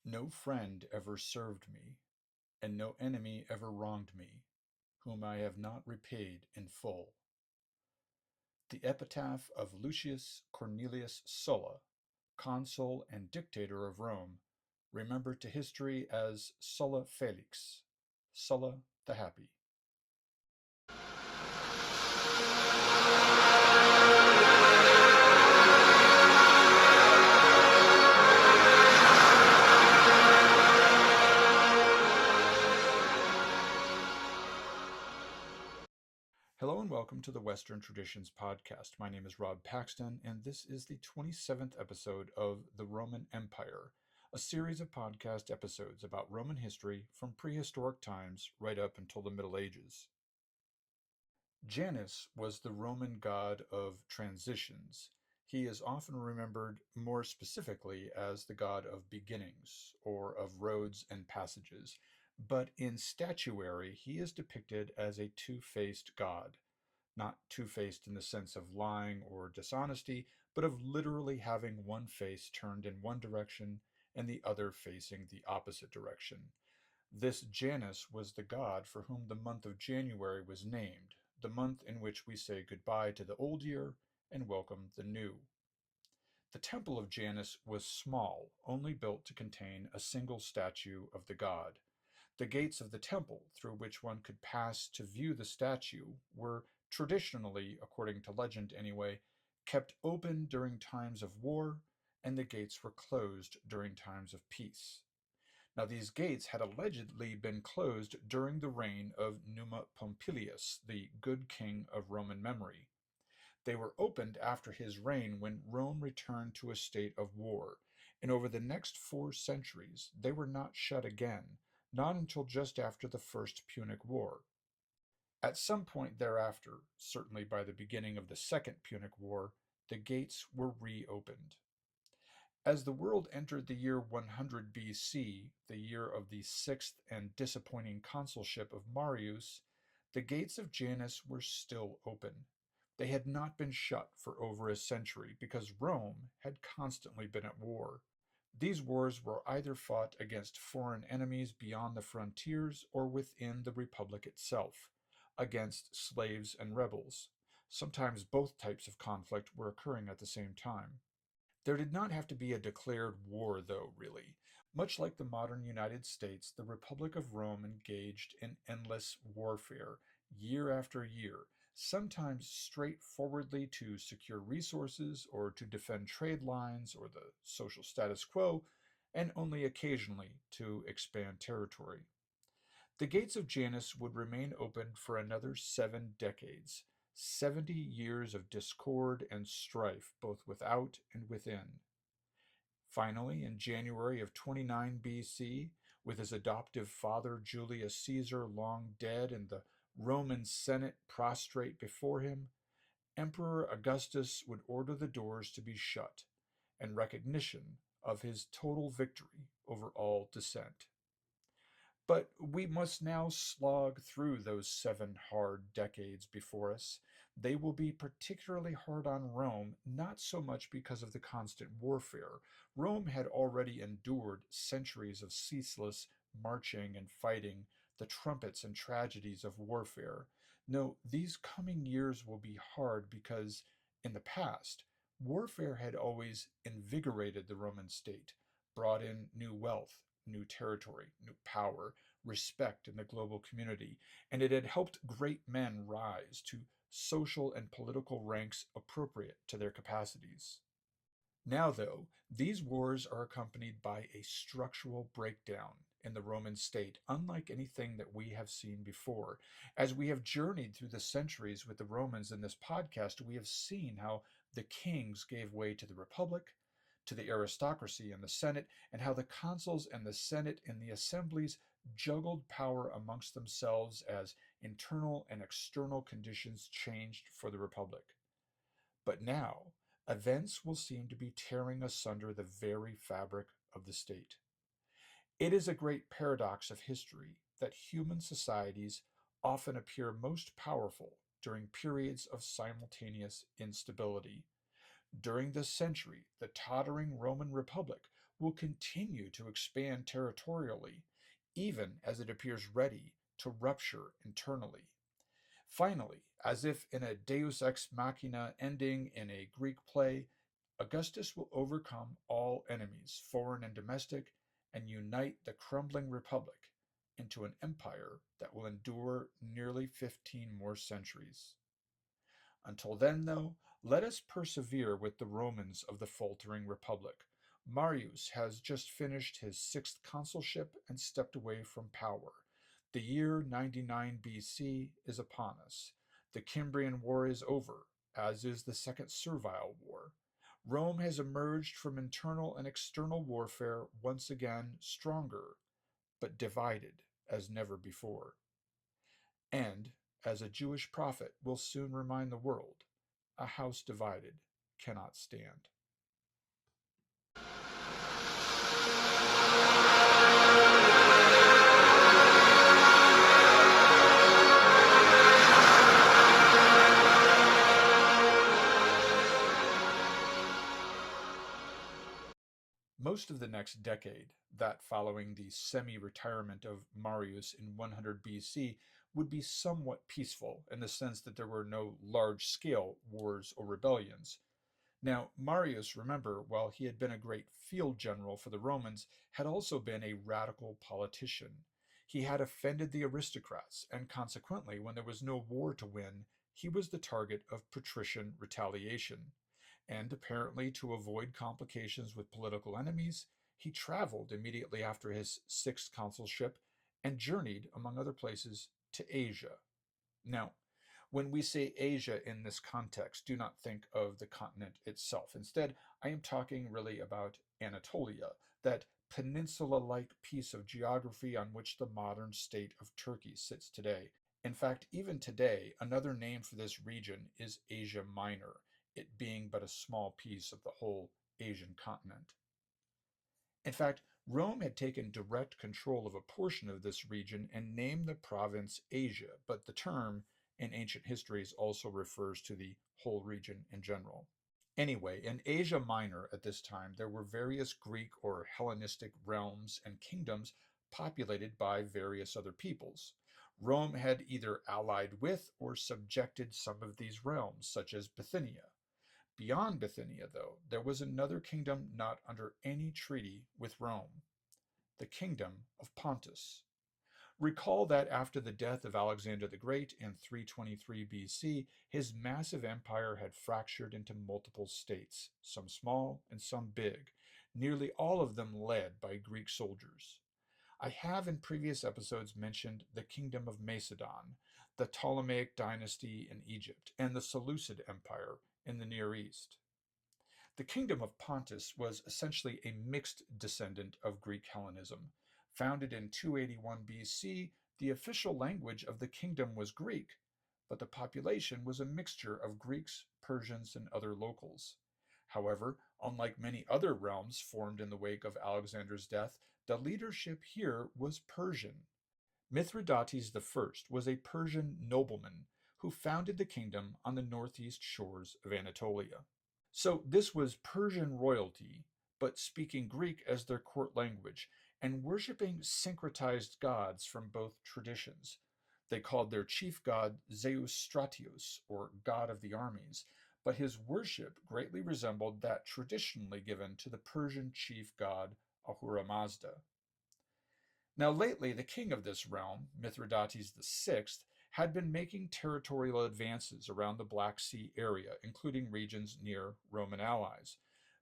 No friend ever served me, and no enemy ever wronged me, whom I have not repaid in full. The epitaph of Lucius Cornelius Sulla, consul and dictator of Rome, remembered to history as Sulla Felix, Sulla the Happy. Hello and welcome to the Western Traditions Podcast. My name is Rob Paxton, and this is the 27th episode of The Roman Empire, a series of podcast episodes about Roman history from prehistoric times right up until the Middle Ages. Janus was the Roman god of transitions. He is often remembered more specifically as the god of beginnings, or of roads and passages, but in statuary he is depicted as a two-faced god. Not two-faced in the sense of lying or dishonesty, but of literally having one face turned in one direction and the other facing the opposite direction. This Janus was the god for whom the month of January was named, the month in which we say goodbye to the old year and welcome the new. The temple of Janus was small, only built to contain a single statue of the god. The gates of the temple, through which one could pass to view the statue, were traditionally, according to legend anyway, kept open during times of war, and the gates were closed during times of peace. Now, these gates had allegedly been closed during the reign of Numa Pompilius, the good king of Roman memory. They were opened after his reign when Rome returned to a state of war, and over the next 4 centuries they were not shut again, not until just after the First Punic War. At some point thereafter, certainly by the beginning of the Second Punic War, the gates were reopened. As the world entered the year 100 BC, the year of the sixth and disappointing consulship of Marius, the gates of Janus were still open. They had not been shut for over a century because Rome had constantly been at war. These wars were either fought against foreign enemies beyond the frontiers or within the Republic itself, against slaves and rebels. Sometimes both types of conflict were occurring at the same time. There did not have to be a declared war, though, really. Much like the modern United States, the Republic of Rome engaged in endless warfare, year after year, sometimes straightforwardly to secure resources or to defend trade lines or the social status quo, and only occasionally to expand territory. The gates of Janus would remain open for another 7 decades, 70 years of discord and strife both without and within. Finally, in January of 29 BC, with his adoptive father Julius Caesar long dead and the Roman Senate prostrate before him, Emperor Augustus would order the doors to be shut in recognition of his total victory over all dissent. But we must now slog through those 7 hard decades before us. They will be particularly hard on Rome, not so much because of the constant warfare. Rome had already endured centuries of ceaseless marching and fighting, the trumpets and tragedies of warfare. No, these coming years will be hard because, in the past, warfare had always invigorated the Roman state, brought in new wealth, new territory, new power, respect in the global community, and it had helped great men rise to social and political ranks appropriate to their capacities. Now, though, these wars are accompanied by a structural breakdown in the Roman state, unlike anything that we have seen before. As we have journeyed through the centuries with the Romans in this podcast, we have seen how the kings gave way to the republic, to the aristocracy and the Senate, and how the consuls and the Senate and the assemblies juggled power amongst themselves as internal and external conditions changed for the republic. But now, events will seem to be tearing asunder the very fabric of the state. It is a great paradox of history that human societies often appear most powerful during periods of simultaneous instability. During this century, the tottering Roman Republic will continue to expand territorially, even as it appears ready to rupture internally. Finally, as if in a deus ex machina ending in a Greek play, Augustus will overcome all enemies, foreign and domestic, and unite the crumbling republic into an empire that will endure nearly 15 more centuries. Until then, though, let us persevere with the Romans of the faltering republic. Marius has just finished his sixth consulship and stepped away from power. The year 99 BC is upon us. The Cimbrian War is over, as is the Second Servile War. Rome has emerged from internal and external warfare once again stronger, but divided as never before. And, as a Jewish prophet will soon remind the world, a house divided cannot stand. Most of the next decade, that following the semi-retirement of Marius in 100 BC, would be somewhat peaceful in the sense that there were no large-scale wars or rebellions. Now, Marius, remember, while he had been a great field general for the Romans, had also been a radical politician. He had offended the aristocrats, and consequently, when there was no war to win, he was the target of patrician retaliation. And apparently, to avoid complications with political enemies, he traveled immediately after his sixth consulship and journeyed, among other places, to Asia. Now, when we say Asia in this context, do not think of the continent itself. Instead, I am talking really about Anatolia, that peninsula like piece of geography on which the modern state of Turkey sits today. In fact, even today, another name for this region is Asia Minor, it being but a small piece of the whole Asian continent. In fact, Rome had taken direct control of a portion of this region and named the province Asia, but the term in ancient histories also refers to the whole region in general. Anyway, in Asia Minor at this time, there were various Greek or Hellenistic realms and kingdoms populated by various other peoples. Rome had either allied with or subjected some of these realms, such as Bithynia. Beyond Bithynia, though, there was another kingdom not under any treaty with Rome, the kingdom of Pontus. Recall that after the death of Alexander the Great in 323 BC, his massive empire had fractured into multiple states, some small and some big, nearly all of them led by Greek soldiers. I have in previous episodes mentioned the kingdom of Macedon, the Ptolemaic dynasty in Egypt, and the Seleucid Empire in the Near East. The kingdom of Pontus was essentially a mixed descendant of Greek Hellenism. Founded in 281 BC, the official language of the kingdom was Greek, but the population was a mixture of Greeks, Persians, and other locals. However, unlike many other realms formed in the wake of Alexander's death, the leadership here was Persian. Mithridates I was a Persian nobleman who founded the kingdom on the northeast shores of Anatolia. So this was Persian royalty, but speaking Greek as their court language, and worshipping syncretized gods from both traditions. They called their chief god Zeus Stratius, or god of the armies, but his worship greatly resembled that traditionally given to the Persian chief god Ahura Mazda. Now lately, the king of this realm, Mithridates VI, had been making territorial advances around the Black Sea area, including regions near Roman allies.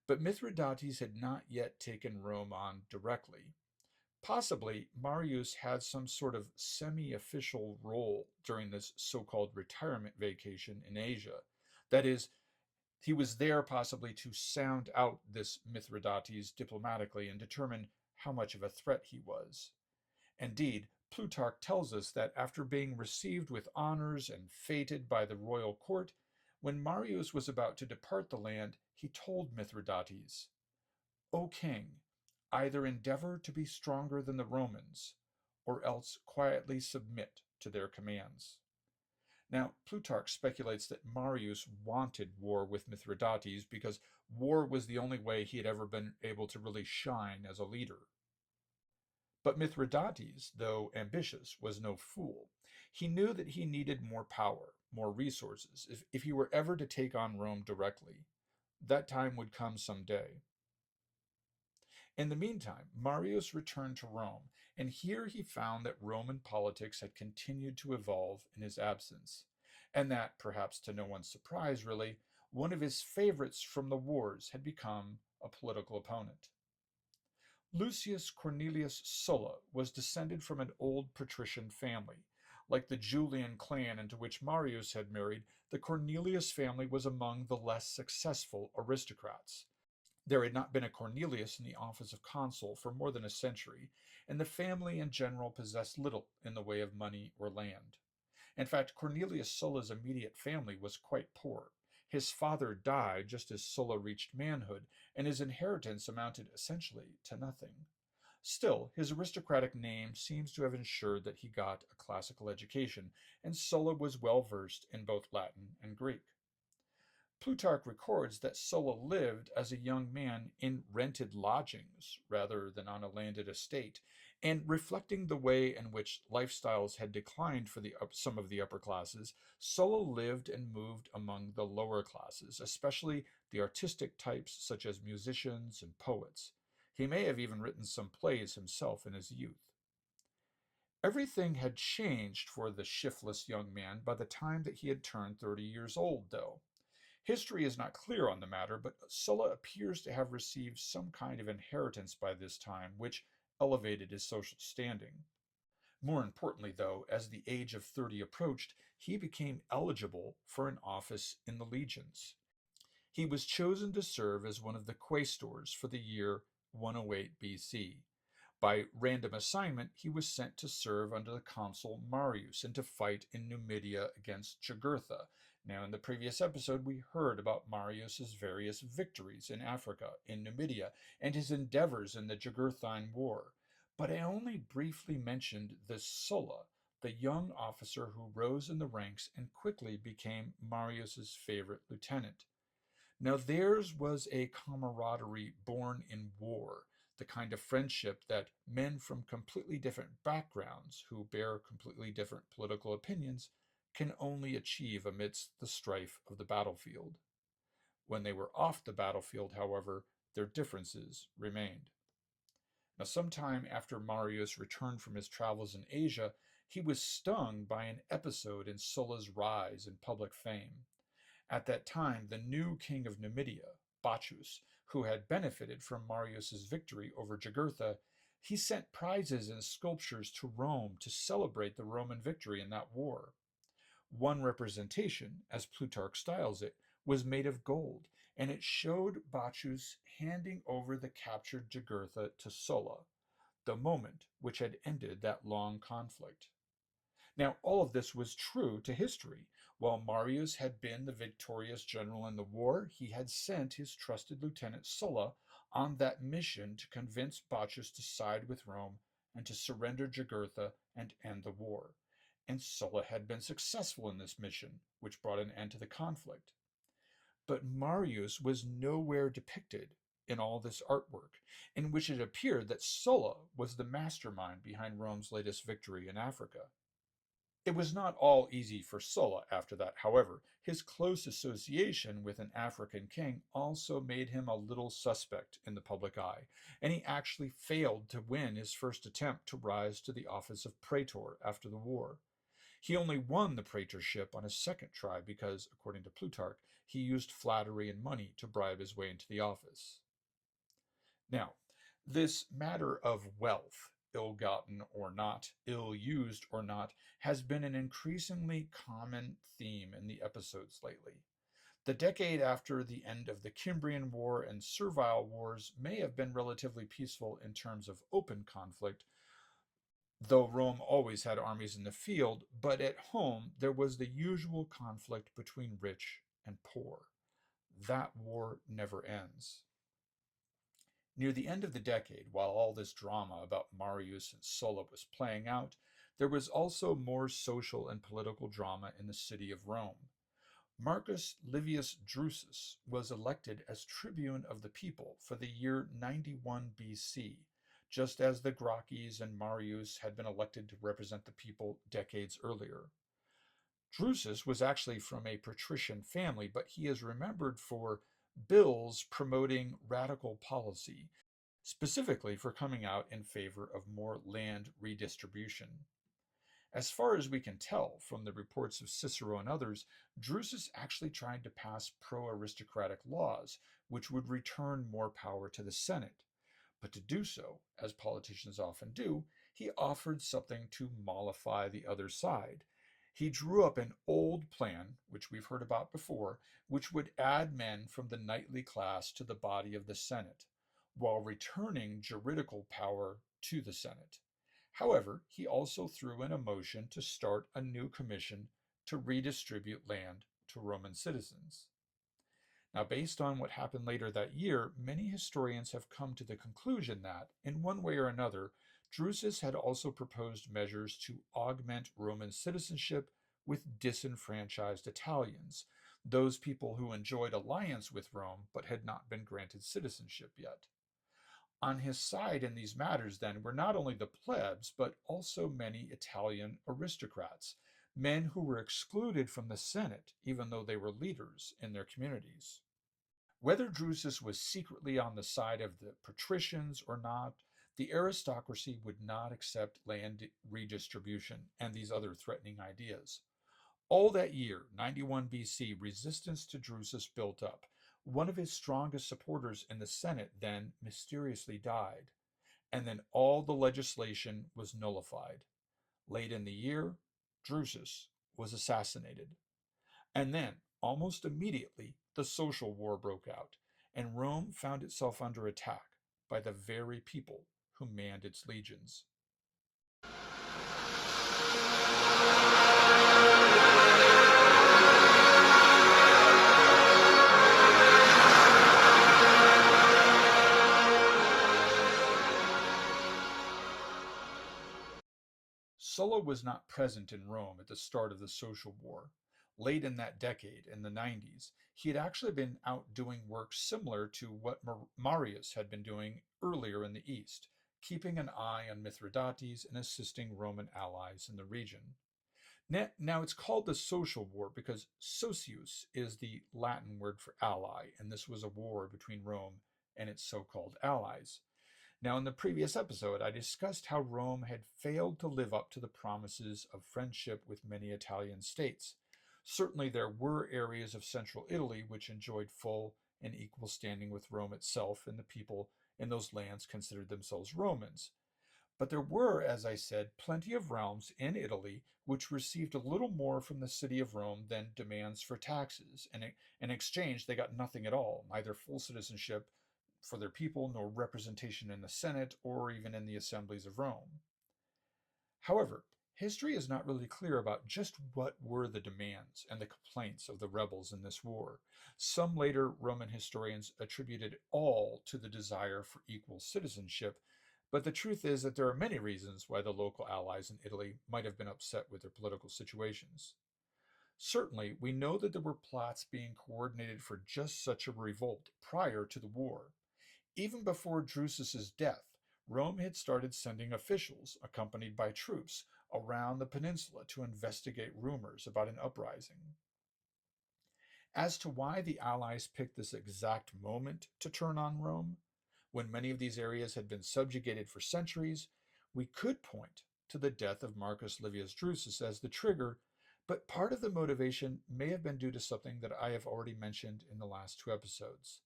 But Mithridates had not yet taken Rome on directly. Possibly, Marius had some sort of semi-official role during this so-called retirement vacation in Asia. That is, he was there possibly to sound out this Mithridates diplomatically and determine how much of a threat he was. Indeed, Plutarch tells us that after being received with honors and feted by the royal court, when Marius was about to depart the land, he told Mithridates, "O king, either endeavor to be stronger than the Romans, or else quietly submit to their commands." Now, Plutarch speculates that Marius wanted war with Mithridates because War was the only way he had ever been able to really shine as a leader. But Mithridates, though ambitious, was no fool. He knew that he needed more power, more resources, if he were ever to take on Rome directly. That time would come someday. In the meantime, Marius returned to Rome, and here he found that Roman politics had continued to evolve in his absence, and that, perhaps to no one's surprise really, one of his favorites from the wars had become a political opponent. Lucius Cornelius Sulla was descended from an old patrician family. Like the Julian clan into which Marius had married, the Cornelius family was among the less successful aristocrats. There had not been a Cornelius in the office of consul for more than a century, and the family in general possessed little in the way of money or land. In fact, Cornelius Sulla's immediate family was quite poor. His father died just as Sulla reached manhood, and his inheritance amounted essentially to nothing. Still, his aristocratic name seems to have ensured that he got a classical education, and Sulla was well versed in both Latin and Greek. Plutarch records that Sulla lived as a young man in rented lodgings rather than on a landed estate, and reflecting the way in which lifestyles had declined for some of the upper classes, Sulla lived and moved among the lower classes, especially the artistic types such as musicians and poets. He may have even written some plays himself in his youth. Everything had changed for the shiftless young man by the time that he had turned 30 years old, though. History is not clear on the matter, but Sulla appears to have received some kind of inheritance by this time, which elevated his social standing. More importantly, though, as the age of 30 approached, he became eligible for an office in the legions. He was chosen to serve as one of the quaestors for the year 108 BC. By random assignment, he was sent to serve under the consul Marius and to fight in Numidia against Jugurtha. Now, in the previous episode, we heard about Marius's various victories in Africa, in Numidia, and his endeavors in the Jugurthine War. But I only briefly mentioned this Sulla, the young officer who rose in the ranks and quickly became Marius's favorite lieutenant. Now, theirs was a camaraderie born in war, the kind of friendship that men from completely different backgrounds who bear completely different political opinions can only achieve amidst the strife of the battlefield. When they were off the battlefield, however, their differences remained. Now, sometime after Marius returned from his travels in Asia, he was stung by an episode in Sulla's rise in public fame. At that time, the new king of Numidia, Bacchus, who had benefited from Marius's victory over Jugurtha, he sent prizes and sculptures to Rome to celebrate the Roman victory in that war. One representation, as Plutarch styles it, was made of gold, and it showed Bacchus handing over the captured Jugurtha to Sulla, the moment which had ended that long conflict. Now, all of this was true to history. While Marius had been the victorious general in the war, he had sent his trusted lieutenant Sulla on that mission to convince Bacchus to side with Rome and to surrender Jugurtha and end the war. And Sulla had been successful in this mission, which brought an end to the conflict. But Marius was nowhere depicted in all this artwork, in which it appeared that Sulla was the mastermind behind Rome's latest victory in Africa. It was not all easy for Sulla after that, however. His close association with an African king also made him a little suspect in the public eye, and he actually failed to win his first attempt to rise to the office of praetor after the war. He only won the praetorship on his second try because, according to Plutarch, he used flattery and money to bribe his way into the office. Now, this matter of wealth, ill-gotten or not, ill-used or not, has been an increasingly common theme in the episodes lately. The decade after the end of the Cimbrian War and Servile Wars may have been relatively peaceful in terms of open conflict, though Rome always had armies in the field, but at home there was the usual conflict between rich and poor. That war never ends. Near the end of the decade, while all this drama about Marius and Sulla was playing out, there was also more social and political drama in the city of Rome. Marcus Livius Drusus was elected as tribune of the people for the year 91 BC, just as the Gracchus and Marius had been elected to represent the people decades earlier. Drusus was actually from a patrician family, but he is remembered for bills promoting radical policy, specifically for coming out in favor of more land redistribution. As far as we can tell from the reports of Cicero and others, Drusus actually tried to pass pro aristocratic laws, which would return more power to the Senate. But to do so, as politicians often do, he offered something to mollify the other side. He drew up an old plan, which we've heard about before, which would add men from the knightly class to the body of the Senate, while returning juridical power to the Senate. However, he also threw in a motion to start a new commission to redistribute land to Roman citizens. Now, based on what happened later that year, many historians have come to the conclusion that, in one way or another, Drusus had also proposed measures to augment Roman citizenship with disenfranchised Italians, those people who enjoyed alliance with Rome but had not been granted citizenship yet. On his side in these matters, then, were not only the plebs, but also many Italian aristocrats, men who were excluded from the Senate, even though they were leaders in their communities. Whether Drusus was secretly on the side of the patricians or not, the aristocracy would not accept land redistribution and these other threatening ideas. All that year, 91 BC, resistance to Drusus built up. One of his strongest supporters in the Senate then mysteriously died, and then all the legislation was nullified. Late in the year, Drusus was assassinated. And then, almost immediately, the social war broke out, and Rome found itself under attack by the very people who manned its legions. Sulla was not present in Rome at the start of the social war. Late in that decade, in the 90s, he had actually been out doing work similar to what Marius had been doing earlier in the East, keeping an eye on Mithridates and assisting Roman allies in the region. Now, it's called the social war because socius is the Latin word for ally, and this was a war between Rome and its so called allies. Now, in the previous episode, I discussed how Rome had failed to live up to the promises of friendship with many Italian states. Certainly, there were areas of central Italy which enjoyed full and equal standing with Rome itself, and the people in those lands considered themselves Romans. But there were, as I said, plenty of realms in Italy which received a little more from the city of Rome than demands for taxes, and in exchange they got nothing at all, neither full citizenship for their people, nor representation in the Senate or even in the assemblies of Rome. However, history is not really clear about just what were the demands and the complaints of the rebels in this war. Some later Roman historians attributed all to the desire for equal citizenship, but the truth is that there are many reasons why the local allies in Italy might have been upset with their political situations. Certainly, we know that there were plots being coordinated for just such a revolt prior to the war. Even before Drusus's death, Rome had started sending officials, accompanied by troops, around the peninsula to investigate rumors about an uprising. As to why the Allies picked this exact moment to turn on Rome, when many of these areas had been subjugated for centuries, we could point to the death of Marcus Livius Drusus as the trigger, but part of the motivation may have been due to something that I have already mentioned in the last two episodes.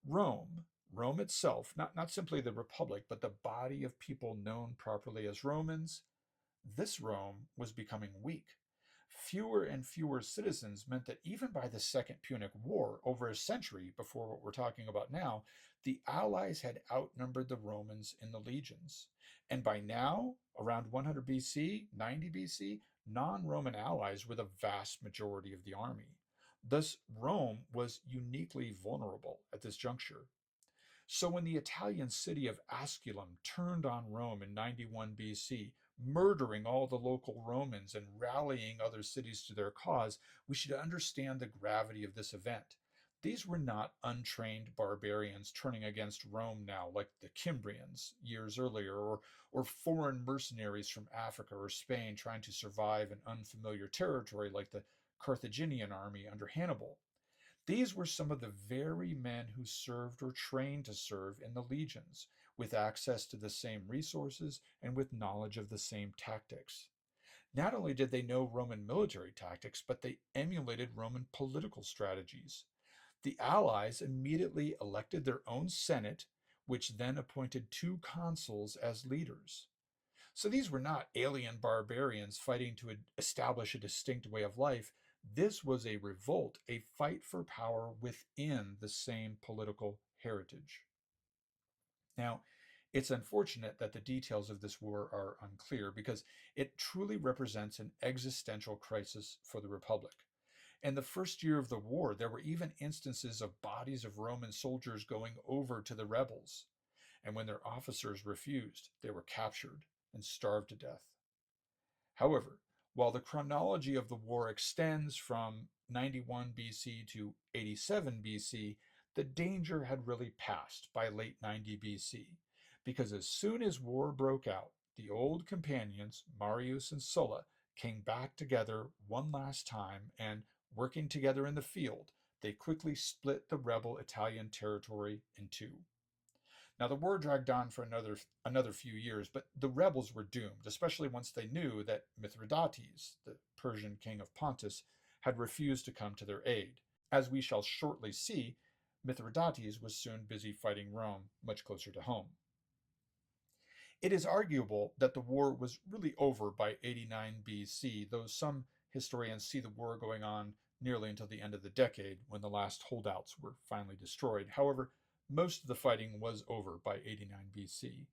Rome itself, not simply the Republic, but the body of people known properly as Romans, this Rome was becoming weak. Fewer and fewer citizens meant that even by the Second Punic War, over a century before what we're talking about now, the Allies had outnumbered the Romans in the legions. And by now, around 100 BC, 90 BC, non-Roman allies were the vast majority of the army. Thus, Rome was uniquely vulnerable at this juncture. So when the Italian city of Asculum turned on Rome in 91 BC, murdering all the local Romans and rallying other cities to their cause, we should understand the gravity of this event. These were not untrained barbarians turning against Rome now, like the Cimbrians years earlier, or foreign mercenaries from Africa or Spain trying to survive in unfamiliar territory like the Carthaginian army under Hannibal. These were some of the very men who served or trained to serve in the legions, with access to the same resources and with knowledge of the same tactics. Not only did they know Roman military tactics, but they emulated Roman political strategies. The allies immediately elected their own senate, which then appointed two consuls as leaders. So these were not alien barbarians fighting to establish a distinct way of life. This was a revolt, a fight for power within the same political heritage. Now, it's unfortunate that the details of this war are unclear because it truly represents an existential crisis for the Republic. In the first year of the war, there were even instances of bodies of Roman soldiers going over to the rebels. And when their officers refused, they were captured and starved to death. However, while the chronology of the war extends from 91 BC to 87 BC, the danger had really passed by late 90 BC, because as soon as war broke out, the old companions, Marius and Sulla, came back together one last time and, working together in the field, they quickly split the rebel Italian territory in two. Now, the war dragged on for another few years, but the rebels were doomed, especially once they knew that Mithridates, the Persian king of Pontus, had refused to come to their aid. As we shall shortly see, Mithridates was soon busy fighting Rome much closer to home. It is arguable that the war was really over by 89 BC, though some historians see the war going on nearly until the end of the decade when the last holdouts were finally destroyed. However, most of the fighting was over by 89 BC.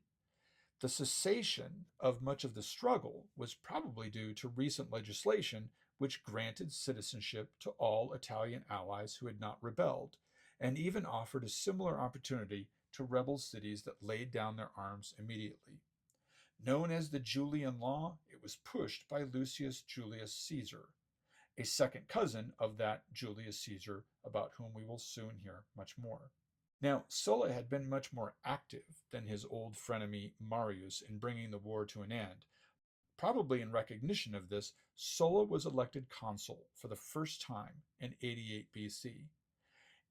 The cessation of much of the struggle was probably due to recent legislation which granted citizenship to all Italian allies who had not rebelled, and even offered a similar opportunity to rebel cities that laid down their arms immediately. Known as the Julian Law, it was pushed by Lucius Julius Caesar, a second cousin of that Julius Caesar about whom we will soon hear much more. Now, Sulla had been much more active than his old frenemy Marius in bringing the war to an end. Probably in recognition of this, Sulla was elected consul for the first time in 88 BC.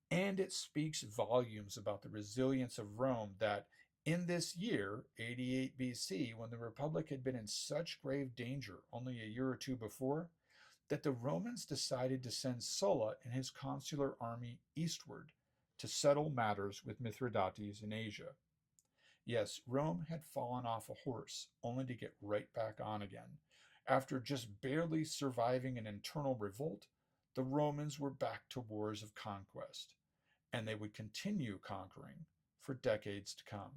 And it speaks volumes about the resilience of Rome that in this year, 88 BC, when the Republic had been in such grave danger only a year or two before, that the Romans decided to send Sulla and his consular army eastward to settle matters with Mithridates in Asia. Yes, Rome had fallen off a horse, only to get right back on again. After just barely surviving an internal revolt, the Romans were back to wars of conquest, and they would continue conquering for decades to come.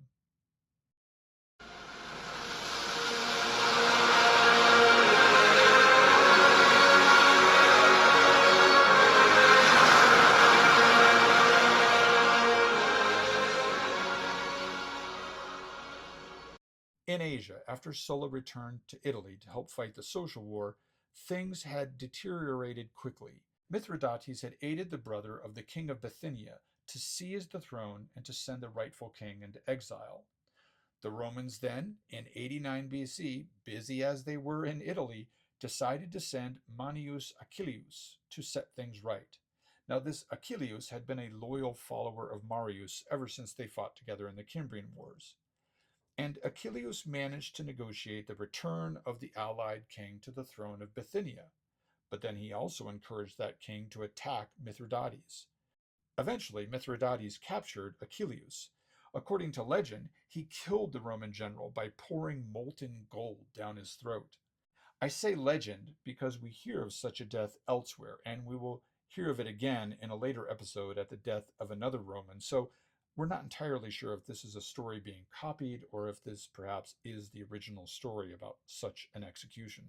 In Asia, after Sulla returned to Italy to help fight the social war, things had deteriorated quickly. Mithridates had aided the brother of the king of Bithynia to seize the throne and to send the rightful king into exile. The Romans then, in 89 BC, busy as they were in Italy, decided to send Manius Acilius to set things right. Now, this Acilius had been a loyal follower of Marius ever since they fought together in the Cimbrian Wars. And Acilius managed to negotiate the return of the allied king to the throne of Bithynia, but then he also encouraged that king to attack Mithridates. Eventually, Mithridates captured Acilius. According to legend, he killed the Roman general by pouring molten gold down his throat. I say legend because we hear of such a death elsewhere, and we will hear of it again in a later episode at the death of another Roman, so we're not entirely sure if this is a story being copied or if this perhaps is the original story about such an execution.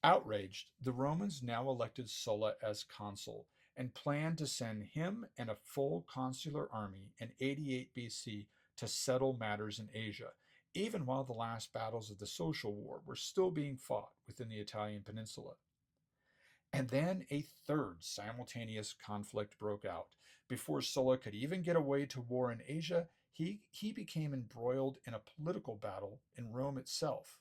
Outraged, the Romans now elected Sulla as consul and planned to send him and a full consular army in 88 BC to settle matters in Asia, even while the last battles of the Social War were still being fought within the Italian peninsula. And then a third simultaneous conflict broke out. Before Sulla could even get away to war in Asia, he became embroiled in a political battle in Rome itself.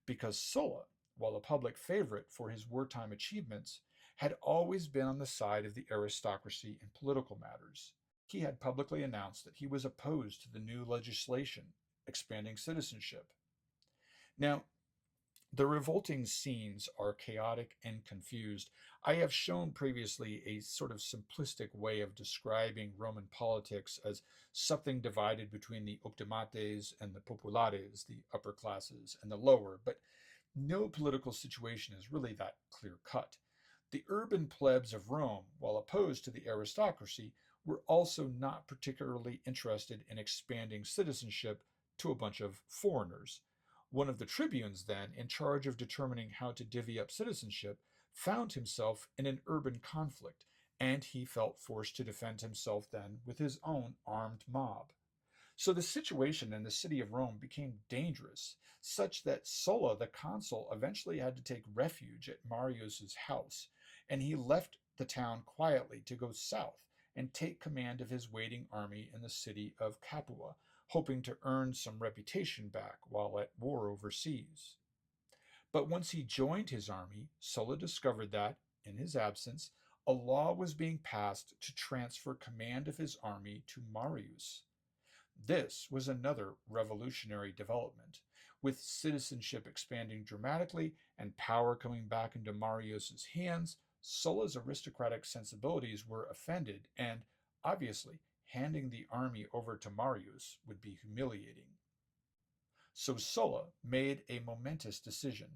Because Sulla, while a public favorite for his wartime achievements, had always been on the side of the aristocracy in political matters. He had publicly announced that he was opposed to the new legislation expanding citizenship. Now, the revolting scenes are chaotic and confused. I have shown previously a sort of simplistic way of describing Roman politics as something divided between the optimates and the populares, the upper classes, and the lower, but no political situation is really that clear cut. The urban plebs of Rome, while opposed to the aristocracy, were also not particularly interested in expanding citizenship to a bunch of foreigners. One of the tribunes, then, in charge of determining how to divvy up citizenship, found himself in an urban conflict, and he felt forced to defend himself then with his own armed mob. So the situation in the city of Rome became dangerous, such that Sulla, the consul, eventually had to take refuge at Marius's house, and he left the town quietly to go south and take command of his waiting army in the city of Capua, hoping to earn some reputation back while at war overseas. But once he joined his army, Sulla discovered that, in his absence, a law was being passed to transfer command of his army to Marius. This was another revolutionary development. With citizenship expanding dramatically and power coming back into Marius's hands, Sulla's aristocratic sensibilities were offended, and, obviously, handing the army over to Marius would be humiliating. So Sulla made a momentous decision.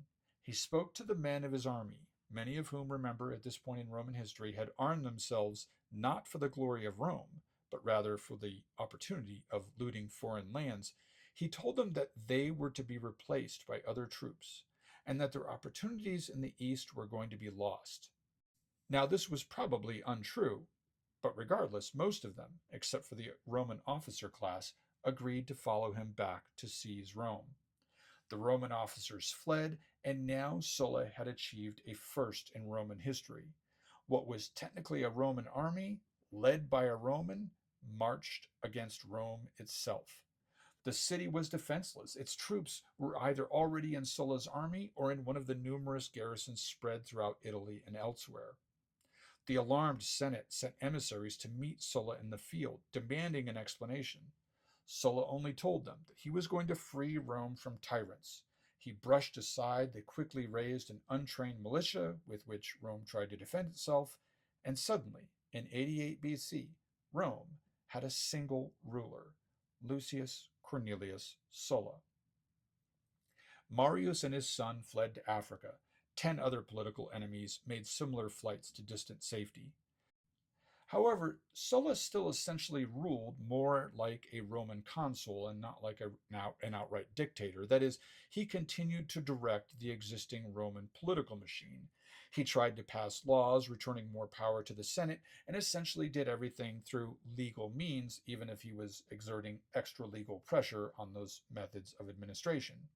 He spoke to the men of his army, many of whom, remember, at this point in Roman history, had armed themselves not for the glory of Rome, but rather for the opportunity of looting foreign lands. He told them that they were to be replaced by other troops, and that their opportunities in the east were going to be lost. Now, this was probably untrue, but regardless, most of them, except for the Roman officer class, agreed to follow him back to seize Rome. The Roman officers fled, and now Sulla had achieved a first in Roman history. What was technically a Roman army, led by a Roman, marched against Rome itself. The city was defenseless. Its troops were either already in Sulla's army or in one of the numerous garrisons spread throughout Italy and elsewhere. The alarmed Senate sent emissaries to meet Sulla in the field, demanding an explanation. Sulla only told them that he was going to free Rome from tyrants. He brushed aside the quickly raised and untrained militia with which Rome tried to defend itself, and suddenly, in 88 BC, Rome had a single ruler, Lucius Cornelius Sulla. Marius and his son fled to Africa. 10 other political enemies made similar flights to distant safety. However, Sulla still essentially ruled more like a Roman consul and not like an outright dictator. That is, he continued to direct the existing Roman political machine. He tried to pass laws returning more power to the Senate and essentially did everything through legal means, even if he was exerting extra legal pressure on those methods of administration.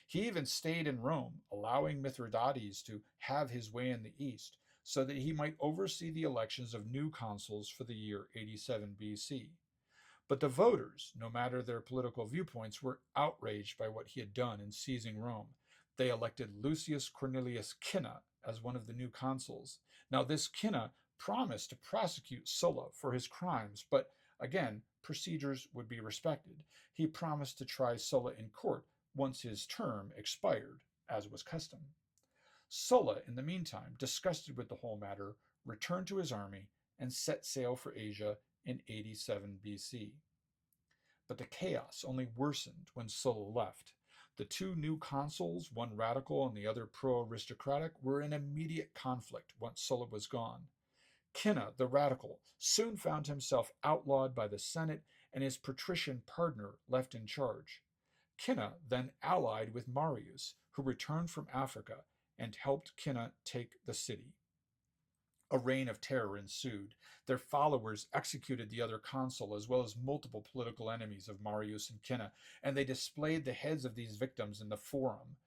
He even stayed in Rome, allowing Mithridates to have his way in the east, so that he might oversee the elections of new consuls for the year 87 BC. But the voters, no matter their political viewpoints, were outraged by what he had done in seizing Rome. They elected Lucius Cornelius Cinna as one of the new consuls. Now, this Cinna promised to prosecute Sulla for his crimes, but again, procedures would be respected. He promised to try Sulla in court once his term expired, as was custom. Sulla, in the meantime, disgusted with the whole matter, returned to his army and set sail for Asia in 87 BC. But the chaos only worsened when Sulla left. The two new consuls, one radical and the other pro-aristocratic, were in immediate conflict once Sulla was gone. Cinna, the radical, soon found himself outlawed by the Senate and his patrician partner left in charge. Cinna then allied with Marius, who returned from Africa and helped Cinna take the city. A reign of terror ensued. Their followers executed the other consul as well as multiple political enemies of Marius and Cinna, and they displayed the heads of these victims in the forum.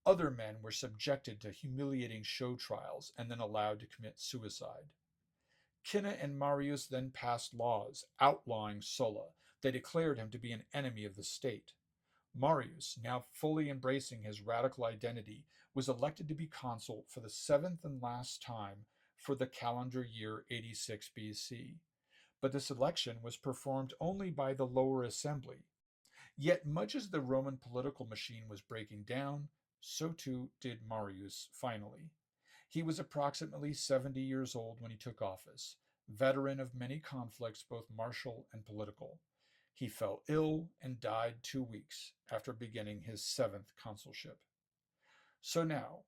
Other men were subjected to humiliating show trials and then allowed to commit suicide. Cinna and Marius then passed laws outlawing Sulla. They declared him to be an enemy of the state. Marius, now fully embracing his radical identity, was elected to be consul for the seventh and last time for the calendar year 86 BC. But this election was performed only by the lower assembly. Yet, much as the Roman political machine was breaking down, so too did Marius finally. He was approximately 70 years old when he took office, veteran of many conflicts, both martial and political. He fell ill and died 2 weeks after beginning his seventh consulship. So now,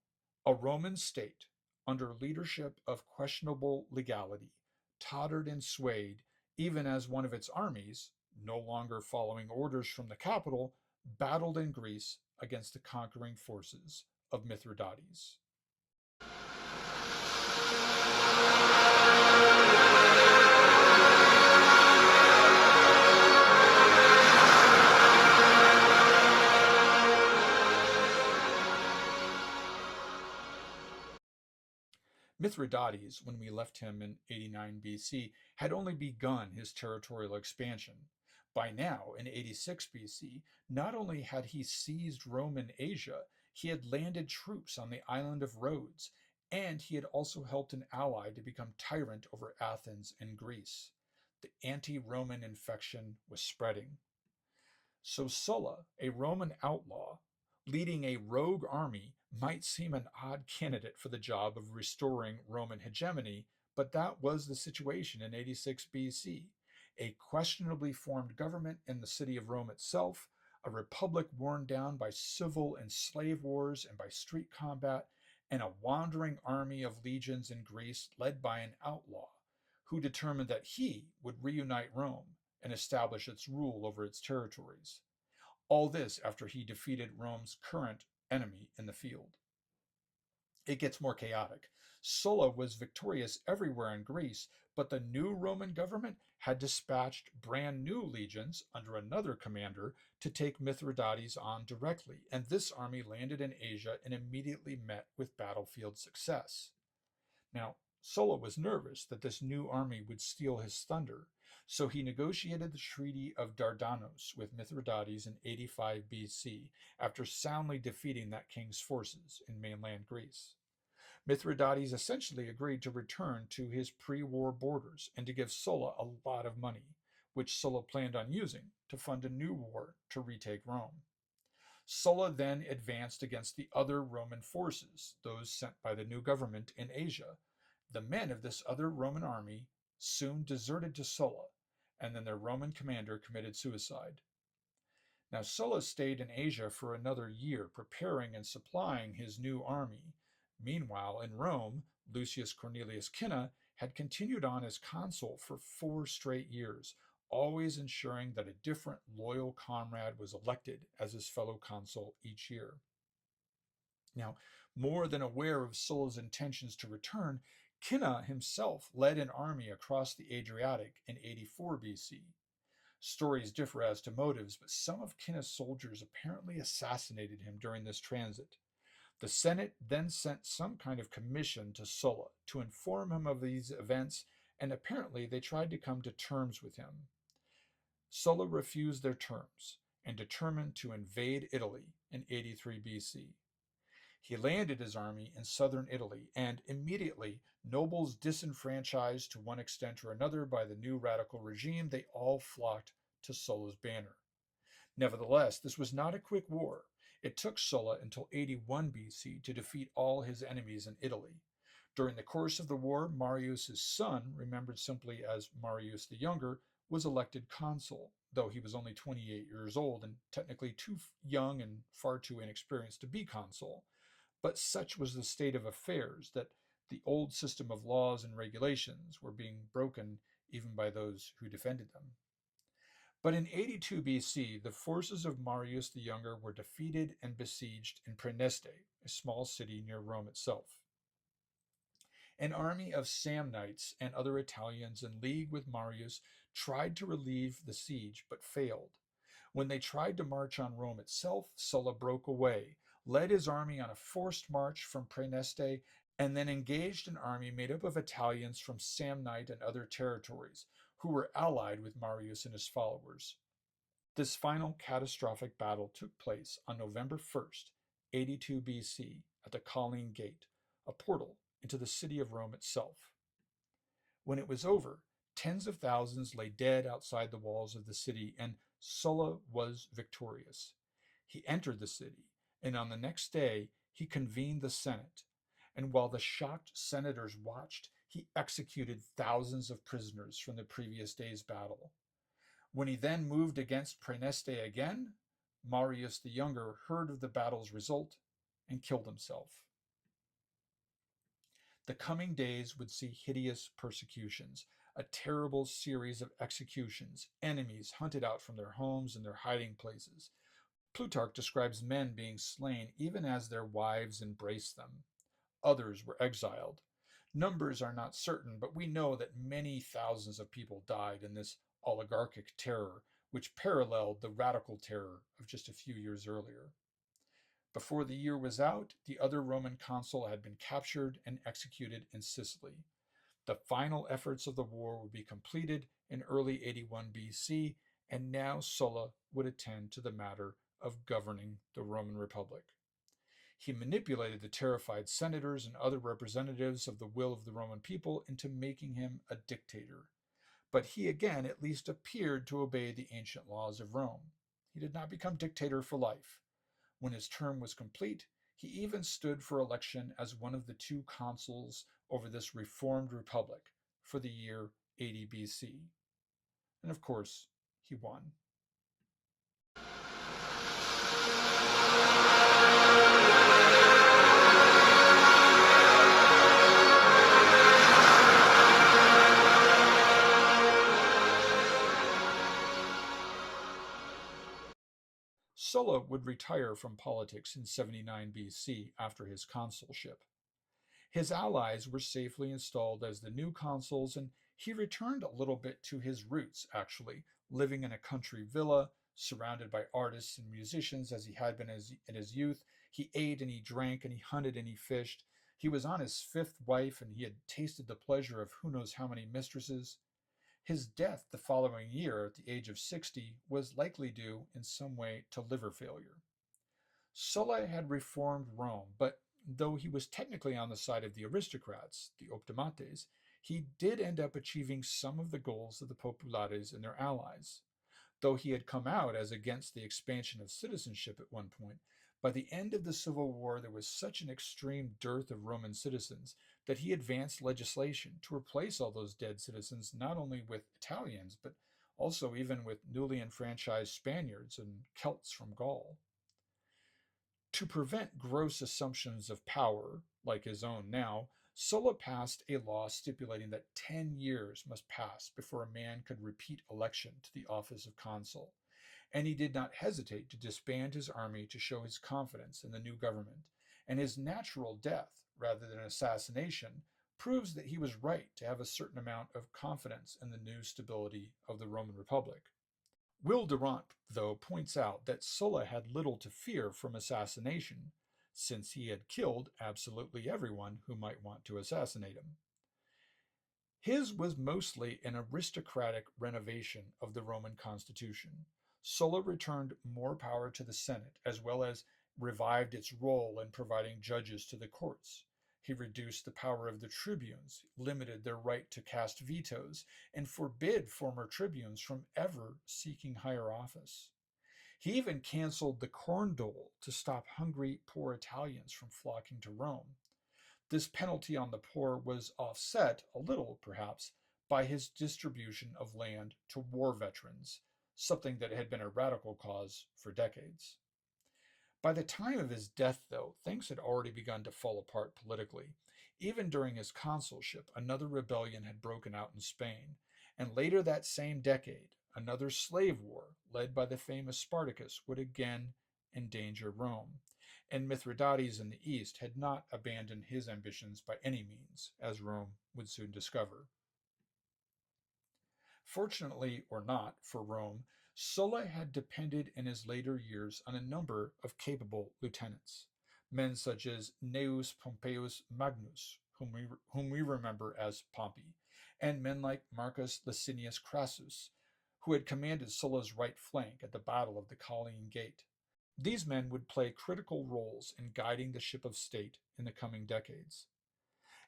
a Roman state, under leadership of questionable legality, tottered and swayed even as one of its armies, no longer following orders from the capital, battled in Greece against the conquering forces of Mithridates. Mithridates, when we left him in 89 BC, had only begun his territorial expansion. By now, in 86 BC, not only had he seized Rome and Asia, he had landed troops on the island of Rhodes, and he had also helped an ally to become tyrant over Athens and Greece. The anti-Roman infection was spreading. So Sulla, a Roman outlaw, leading a rogue army, might seem an odd candidate for the job of restoring Roman hegemony, but that was the situation in 86 BC. A questionably formed government in the city of Rome itself, a republic worn down by civil and slave wars and by street combat, and a wandering army of legions in Greece led by an outlaw who determined that he would reunite Rome and establish its rule over its territories. All this after he defeated Rome's current enemy in the field. It gets more chaotic. Sulla was victorious everywhere in Greece, but the new Roman government had dispatched brand new legions under another commander to take Mithridates on directly, and this army landed in Asia and immediately met with battlefield success. Now, Sulla was nervous that this new army would steal his thunder, so he negotiated the Treaty of Dardanos with Mithridates in 85 BC after soundly defeating that king's forces in mainland Greece. Mithridates essentially agreed to return to his pre-war borders and to give Sulla a lot of money, which Sulla planned on using to fund a new war to retake Rome. Sulla then advanced against the other Roman forces, those sent by the new government in Asia. The men of this other Roman army soon deserted to Sulla, and then their Roman commander committed suicide. Now, Sulla stayed in Asia for another year, preparing and supplying his new army. Meanwhile, in Rome, Lucius Cornelius Cinna had continued on as consul for 4 straight years, always ensuring that a different loyal comrade was elected as his fellow consul each year. Now, more than aware of Sulla's intentions to return, Cinna himself led an army across the Adriatic in 84 BC. Stories differ as to motives, but some of Cinna's soldiers apparently assassinated him during this transit. The Senate then sent some kind of commission to Sulla to inform him of these events, and apparently they tried to come to terms with him. Sulla refused their terms and determined to invade Italy in 83 BC. He landed his army in southern Italy, and immediately, nobles disenfranchised to one extent or another by the new radical regime, they all flocked to Sulla's banner. Nevertheless, this was not a quick war. It took Sulla until 81 BC to defeat all his enemies in Italy. During the course of the war, Marius' son, remembered simply as Marius the Younger, was elected consul, though he was only 28 years old and technically too young and far too inexperienced to be consul. But such was the state of affairs that the old system of laws and regulations were being broken even by those who defended them. But in 82 BC, the forces of Marius the Younger were defeated and besieged in Praeneste, a small city near Rome itself. An army of Samnites and other Italians in league with Marius tried to relieve the siege but failed. When they tried to march on Rome itself, Sulla broke away, led his army on a forced march from Praeneste, and then engaged an army made up of Italians from Samnite and other territories, who were allied with Marius and his followers. This final catastrophic battle took place on November 1st, 82 BC, at the Colline Gate, a portal into the city of Rome itself. When it was over, tens of thousands lay dead outside the walls of the city, and Sulla was victorious. He entered the city, and on the next day he convened the Senate. And while the shocked senators watched, he executed thousands of prisoners from the previous day's battle. When he then moved against Praeneste again, Marius the Younger heard of the battle's result and killed himself. The coming days would see hideous persecutions, a terrible series of executions, enemies hunted out from their homes and their hiding places. Plutarch describes men being slain even as their wives embraced them. Others were exiled. Numbers are not certain, but we know that many thousands of people died in this oligarchic terror, which paralleled the radical terror of just a few years earlier. Before the year was out, the other Roman consul had been captured and executed in Sicily. The final efforts of the war would be completed in early 81 BC, and now Sulla would attend to the matter of governing the Roman Republic. He manipulated the terrified senators and other representatives of the will of the Roman people into making him a dictator. But he again at least appeared to obey the ancient laws of Rome. He did not become dictator for life. When his term was complete, he even stood for election as one of the two consuls over this reformed republic for the year 80 BC. And of course, he won. Sulla would retire from politics in 79 BC after his consulship. His allies were safely installed as the new consuls, and he returned a little bit to his roots, actually, living in a country villa, surrounded by artists and musicians as he had been in his youth. He ate and he drank and he hunted and he fished. He was on his fifth wife and he had tasted the pleasure of who knows how many mistresses. His death the following year, at the age of 60, was likely due in some way to liver failure. Sulla had reformed Rome, but though he was technically on the side of the aristocrats, the optimates, he did end up achieving some of the goals of the populares and their allies. Though he had come out as against the expansion of citizenship at one point, by the end of the Civil War there was such an extreme dearth of Roman citizens that he advanced legislation to replace all those dead citizens not only with Italians, but also even with newly enfranchised Spaniards and Celts from Gaul. To prevent gross assumptions of power, like his own now, Sulla passed a law stipulating that 10 years must pass before a man could repeat election to the office of consul, and he did not hesitate to disband his army to show his confidence in the new government, and his natural death, rather than assassination, proves that he was right to have a certain amount of confidence in the new stability of the Roman Republic. Will Durant, though, points out that Sulla had little to fear from assassination, since he had killed absolutely everyone who might want to assassinate him. His was mostly an aristocratic renovation of the Roman constitution. Sulla returned more power to the Senate, as well as revived its role in providing judges to the courts. He reduced the power of the tribunes, limited their right to cast vetoes, and forbid former tribunes from ever seeking higher office. He even canceled the corn dole to stop hungry, poor Italians from flocking to Rome. This penalty on the poor was offset, a little perhaps, by his distribution of land to war veterans, something that had been a radical cause for decades. By the time of his death, though, things had already begun to fall apart politically. Even during his consulship, another rebellion had broken out in Spain, and later that same decade, another slave war, led by the famous Spartacus, would again endanger Rome. and Mithridates in the east had not abandoned his ambitions by any means, as Rome would soon discover. Fortunately or not for Rome, Sulla had depended in his later years on a number of capable lieutenants, men such as Gnaeus Pompeius Magnus, whom we remember as Pompey, and men like Marcus Licinius Crassus, who had commanded Sulla's right flank at the Battle of the Colline Gate. These men would play critical roles in guiding the ship of state in the coming decades.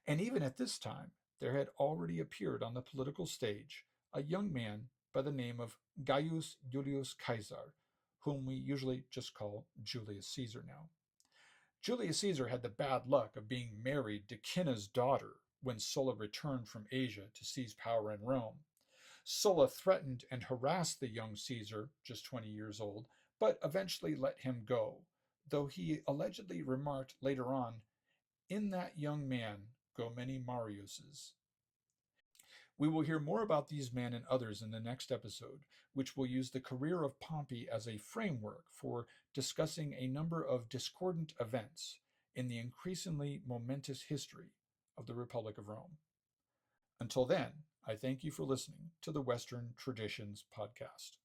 And even at this time, there had already appeared on the political stage a young man by the name of Gaius Julius Caesar, whom we usually just call Julius Caesar now. Julius Caesar had the bad luck of being married to Cinna's daughter when Sulla returned from Asia to seize power in Rome. Sulla threatened and harassed the young Caesar, just 20 years old, but eventually let him go, though he allegedly remarked later on, "In that young man go many Mariuses." We will hear more about these men and others in the next episode, which will use the career of Pompey as a framework for discussing a number of discordant events in the increasingly momentous history of the Republic of Rome. Until then, I thank you for listening to the Western Traditions Podcast.